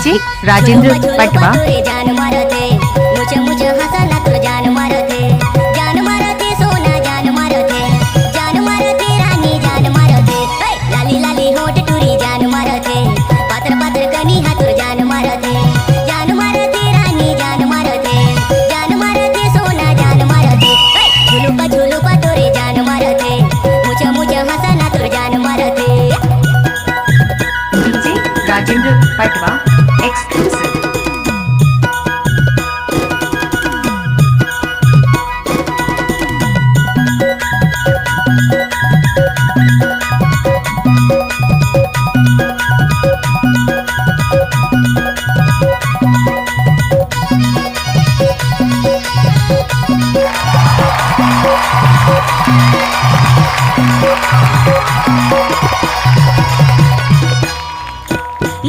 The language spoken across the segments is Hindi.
डीजे राजेंद्र पटवा। जान मारते मुझे मुझे हंसना तो जान मारते सोना जान मारते रानी जान मारते लाली लाली होठ टूरी जान मारते पातर पातर कनी हाथुर जान मारते रानी जान मारते सोना जान मारते झुलुपा तोरे जान मारते मुझे मुझे हंसना तो जान मारते। DJ Rajendra Patwa exclusive.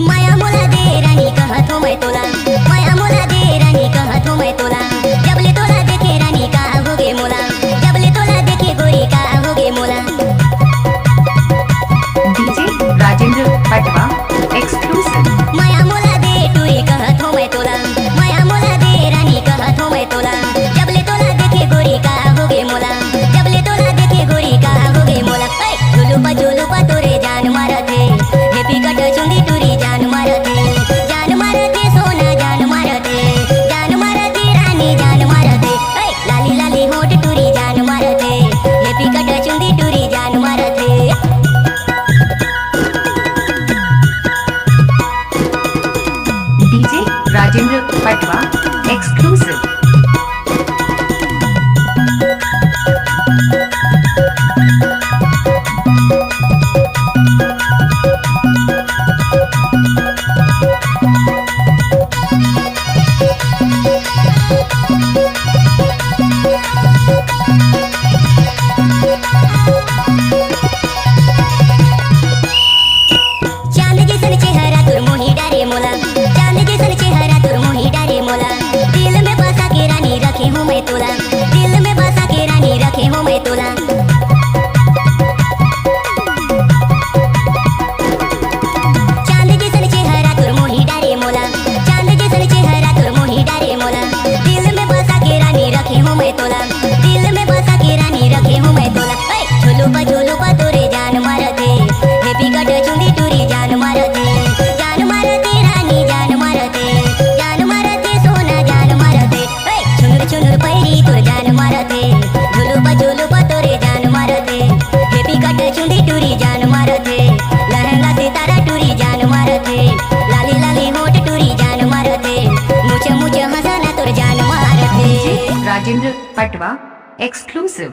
माया मोला दे रानी कहत हो मैं तोला, माया मोला दे रानी कहत हो मैं तोला, जबले तोला देखे रानी का होगे मोला, जबले तोला देखे गोरी का होगे मोला। DJ Rajendra Patwa exclusive. माया मोला दे टूरी कहत हो मैं तोला, माया मोला दे रानी कहत हो मैं तोला, जबले तोला देखे गोरी का होगे मोला, जबले तोला देखे गोरी का होगे मोला। झुलुपा तोरे जान मारते हेपी कट चुंदी टूरी जान मारते सोना जान मारते रानी जान मारते लाली लाली होठ टूरी जान मारते हेपी कट चुंदी टूरी जान मारते। DJ Rajendra Patwa exclusive. चांद जैसन चेहरा तुर मोही डारे मोला, चांद जैसन चेहरा तुर मोही डारे मोला, दिल में बसा के रानी रखे हूँ मैं तोला, दिल में बसा के रानी रखे हूँ मैं तोला। चांद जैसन चेहरा तुर मोही डारे मोला, चांद जैसन चेहरा तुर मोही डारे मोला, दिल में बसा के रानी रखे हूँ मैं तोला, दिल में बसा के रानी रखे हूँ मैं तोला। झुलुपा तोरे जान मारते हेपी कट चुंदी टूरी जान मारते रानी जान मारते सोना जान मारते चुनुर पैरी तोर जान मारते झुलुपा तोरे जान मारते हेपी कट चुंदी टूरी जान मारते लहंगा सितारा टूरी जान मारते लाली लाली होठ टूरी जान मारते मुझे हंसना तोर जान मारते। राजेंद्र पटवा एक्सक्लूसिव।